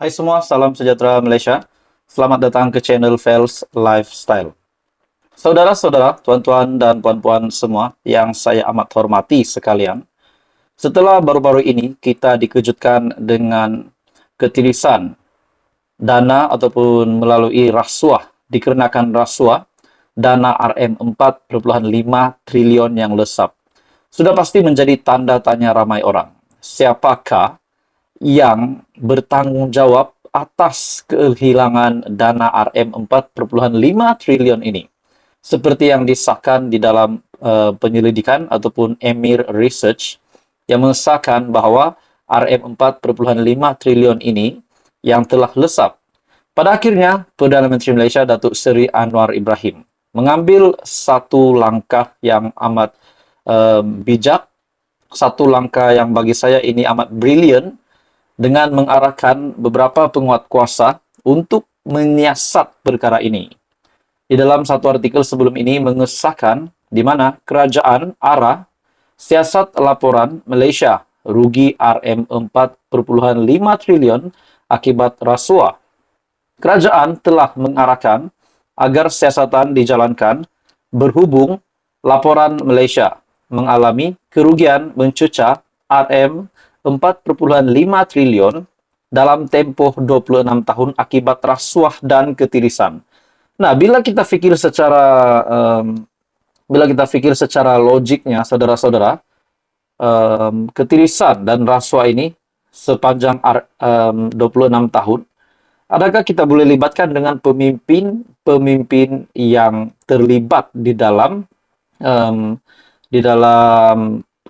Hai semua, salam sejahtera Malaysia. Selamat datang ke channel Fels Lifestyle. Saudara-saudara, tuan-tuan dan puan-puan semua yang saya amat hormati sekalian. Setelah baru-baru ini kita dikejutkan dengan ketirisan dana ataupun melalui rasuah, dikarenakan rasuah dana RM4,5 triliun yang lesap. Sudah pasti menjadi tanda tanya ramai orang. Siapakah yang bertanggung jawab atas kehilangan dana RM4,5 triliun ini? Seperti yang disahkan di dalam penyelidikan ataupun Emir Research yang mengesahkan bahwa RM4,5 triliun ini yang telah lesap. Pada akhirnya, Perdana Menteri Malaysia Datuk Seri Anwar Ibrahim mengambil satu langkah yang amat bijak, satu langkah yang bagi saya ini amat brilliant, dengan mengarahkan beberapa penguat kuasa untuk menyiasat perkara ini. Di dalam satu artikel sebelum ini mengesahkan di mana kerajaan arah siasat laporan Malaysia rugi RM4,5 triliun akibat rasuah. Kerajaan telah mengarahkan agar siasatan dijalankan berhubung laporan Malaysia mengalami kerugian mencecah RM4,5 triliun dalam tempoh 26 tahun akibat rasuah dan ketirisan. Nah, bila kita fikir secara logiknya, saudara-saudara, ketirisan dan rasuah ini sepanjang 26 tahun, adakah kita boleh libatkan dengan pemimpin yang terlibat di dalam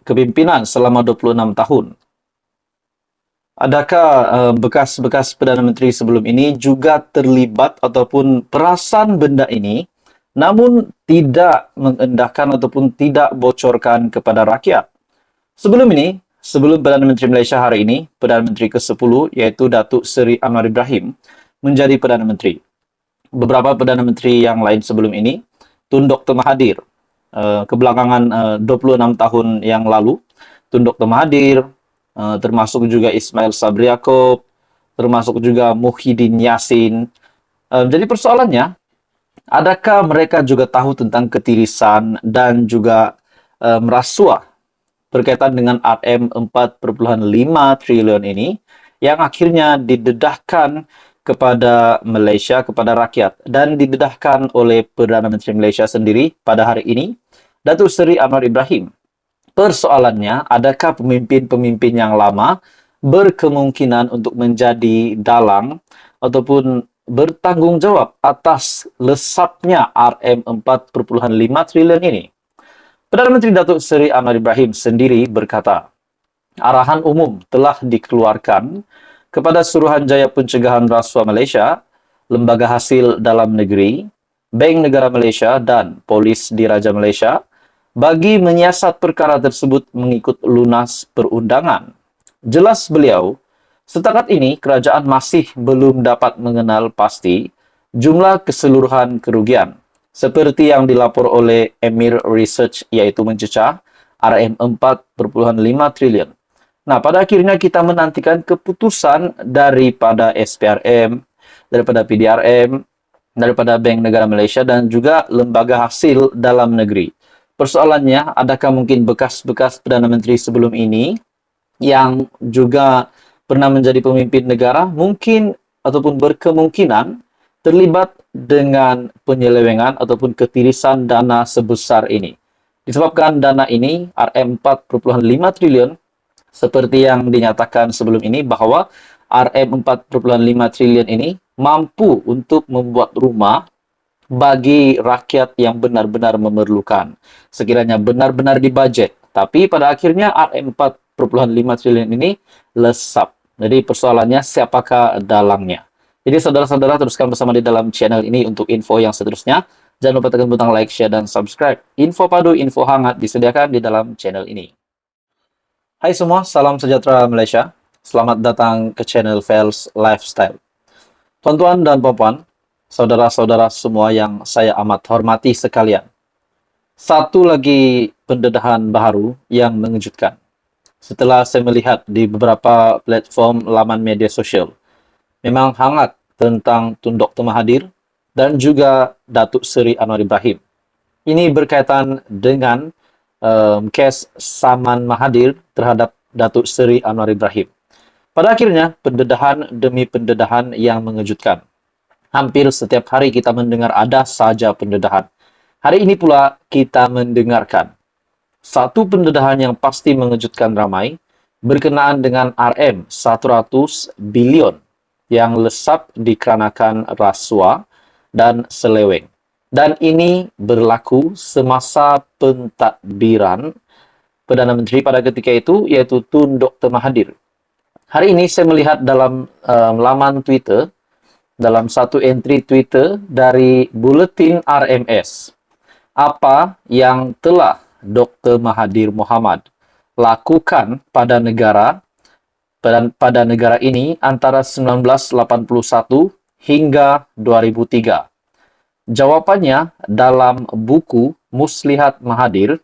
kepimpinan selama 26 tahun? Adakah bekas-bekas Perdana Menteri sebelum ini juga terlibat ataupun perasan benda ini, namun tidak mengendahkan ataupun tidak bocorkan kepada rakyat? Sebelum Perdana Menteri Malaysia hari ini, Perdana Menteri ke-10, yaitu Datuk Seri Anwar Ibrahim, menjadi Perdana Menteri. Beberapa Perdana Menteri yang lain sebelum ini, Tun Dr. Mahathir, kebelakangan 26 tahun yang lalu, Tun Dr. Mahathir, termasuk juga Ismail Sabri Yaakob, termasuk juga Muhyiddin Yassin. Jadi persoalannya, adakah mereka juga tahu tentang ketirisan dan juga rasuah berkaitan dengan RM4,5 triliun ini yang akhirnya didedahkan kepada Malaysia, kepada rakyat, dan didedahkan oleh Perdana Menteri Malaysia sendiri pada hari ini, Datuk Seri Anwar Ibrahim. Persoalannya, adakah pemimpin-pemimpin yang lama berkemungkinan untuk menjadi dalang ataupun bertanggung jawab atas lesapnya RM4,5 triliun ini? Perdana Menteri Datuk Seri Anwar Ibrahim sendiri berkata, arahan umum telah dikeluarkan kepada Suruhanjaya Pencegahan Rasuah Malaysia, Lembaga Hasil Dalam Negeri, Bank Negara Malaysia dan Polis Diraja Malaysia bagi menyiasat perkara tersebut mengikut lunas perundangan. Jelas beliau, setakat ini kerajaan masih belum dapat mengenal pasti jumlah keseluruhan kerugian, seperti yang dilapor oleh Emir Research, yaitu mencecah RM4,5 triliun. Nah, pada akhirnya kita menantikan keputusan daripada SPRM, daripada PDRM, daripada Bank Negara Malaysia dan juga Lembaga Hasil Dalam Negeri. Persoalannya, adakah mungkin bekas-bekas Perdana Menteri sebelum ini yang juga pernah menjadi pemimpin negara mungkin ataupun berkemungkinan terlibat dengan penyelewengan ataupun ketirisan dana sebesar ini. Disebabkan dana ini RM4,5 triliun seperti yang dinyatakan sebelum ini bahwa RM4,5 triliun ini mampu untuk membuat rumah bagi rakyat yang benar-benar memerlukan. Sekiranya benar-benar dibudget. Tapi pada akhirnya RM4,5 triliun ini lesap. Jadi persoalannya siapakah dalangnya? Jadi saudara-saudara teruskan bersama di dalam channel ini untuk info yang seterusnya. Jangan lupa tekan butang like, share, dan subscribe. Info padu, info hangat disediakan di dalam channel ini. Hai semua, salam sejahtera Malaysia. Selamat datang ke channel Fels Lifestyle. Tuan-tuan dan puan-puan, saudara-saudara semua yang saya amat hormati sekalian. Satu lagi pendedahan baru yang mengejutkan. Setelah saya melihat di beberapa platform laman media sosial, memang hangat tentang Tun Dr. Mahathir dan juga Datuk Seri Anwar Ibrahim. Ini berkaitan dengan kes saman Mahathir terhadap Datuk Seri Anwar Ibrahim. Pada akhirnya, pendedahan demi pendedahan yang mengejutkan. Hampir setiap hari kita mendengar ada saja pendedahan. Hari ini pula kita mendengarkan satu pendedahan yang pasti mengejutkan ramai berkenaan dengan RM 100 bilion yang lesap dikarenakan rasuah dan seleweng. Dan ini berlaku semasa pentadbiran Perdana Menteri pada ketika itu, yaitu Tun Dr. Mahathir. Hari ini saya melihat dalam laman Twitter, dalam satu entry Twitter dari Buletin RMS, apa yang telah Dr. Mahathir Mohamad lakukan pada negara ini antara 1981 hingga 2003. Jawapannya dalam buku Muslihat Mahathir,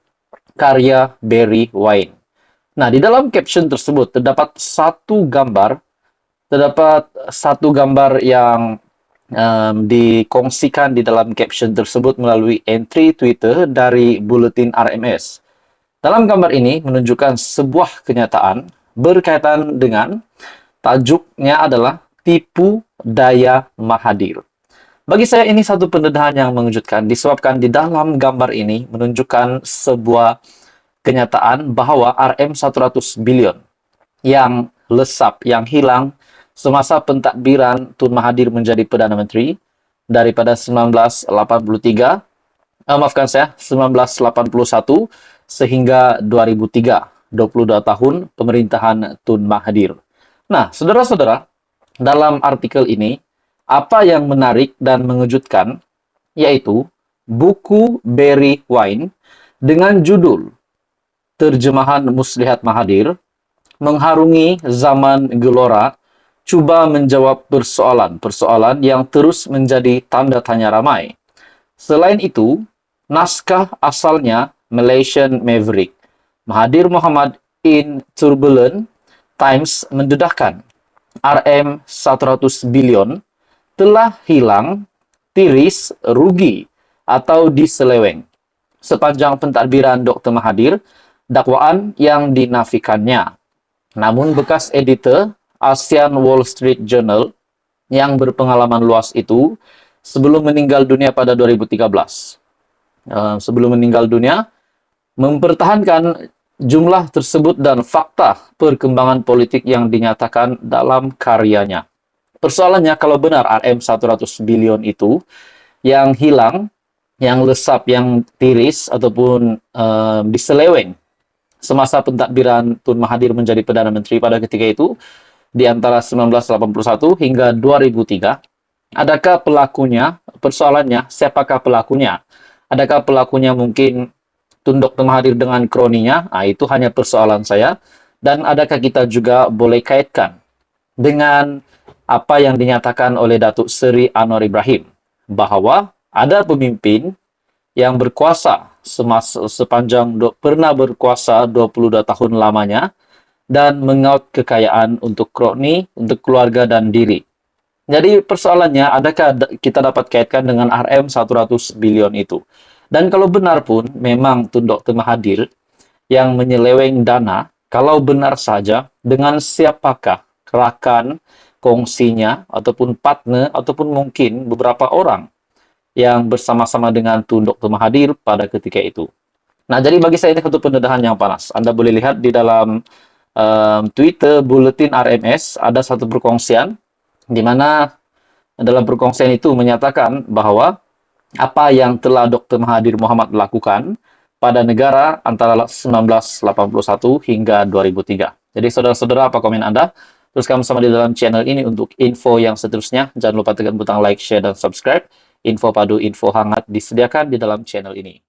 karya Barry Wine. Nah, di dalam caption tersebut terdapat satu gambar yang dikongsikan di dalam caption tersebut melalui entry Twitter dari Buletin RMS. Dalam gambar ini menunjukkan sebuah kenyataan berkaitan dengan tajuknya adalah tipu daya Mahathir. Bagi saya ini satu pendedahan yang mengejutkan disebabkan di dalam gambar ini menunjukkan sebuah kenyataan bahwa RM 100 bilion yang lesap, yang hilang semasa pentadbiran Tun Mahathir menjadi Perdana Menteri daripada 1981 sehingga 2003, 22 tahun pemerintahan Tun Mahathir. Nah, saudara-saudara, dalam artikel ini apa yang menarik dan mengejutkan yaitu buku Barry Wine dengan judul Terjemahan Muslihat Mahathir mengharungi zaman gelora cuba menjawab persoalan yang terus menjadi tanda tanya ramai. Selain itu, naskah asalnya Malaysian Maverick, Mahathir Mohamad in Turbulent Times mendedahkan RM 100 bilion telah hilang, tiris, rugi, atau diseleweng. Sepanjang pentadbiran Dr. Mahathir, dakwaan yang dinafikannya. Namun bekas editor ASEAN Wall Street Journal yang berpengalaman luas itu sebelum meninggal dunia pada 2013. Sebelum meninggal dunia, mempertahankan jumlah tersebut dan fakta perkembangan politik yang dinyatakan dalam karyanya. Persoalannya kalau benar RM 100 bilion itu yang hilang, yang lesap, yang tiris ataupun diseleweng semasa pentadbiran Tun Mahathir menjadi Perdana Menteri pada ketika itu di antara 1981 hingga 2003, adakah pelakunya? Persoalannya, siapakah pelakunya? Adakah pelakunya mungkin Tun Dr. Mahathir dengan kroninya? Nah, itu hanya persoalan saya. Dan adakah kita juga boleh kaitkan dengan apa yang dinyatakan oleh Datuk Seri Anwar Ibrahim, bahwa ada pemimpin yang berkuasa pernah berkuasa 22 tahun lamanya dan mengaut kekayaan untuk kroni, untuk keluarga dan diri. Jadi persoalannya, adakah kita dapat kaitkan dengan RM 100 bilion itu? Dan kalau benar pun memang Tun Dr. Mahathir yang menyeleweng dana, kalau benar saja dengan siapakah rakan kongsinya, ataupun partner, ataupun mungkin beberapa orang yang bersama-sama dengan Tun Dr. Mahathir pada ketika itu. Nah, jadi bagi saya ini satu pendedahan yang panas. Anda boleh lihat di dalam Twitter Buletin RMS, ada satu perkongsian, di mana dalam perkongsian itu menyatakan bahwa apa yang telah Dr. Mahathir Mohamad lakukan pada negara antara 1981 hingga 2003. Jadi saudara-saudara, apa komen Anda? Teruskan bersama di dalam channel ini untuk info yang seterusnya. Jangan lupa tekan butang like, share, dan subscribe. Info padu, info hangat disediakan di dalam channel ini.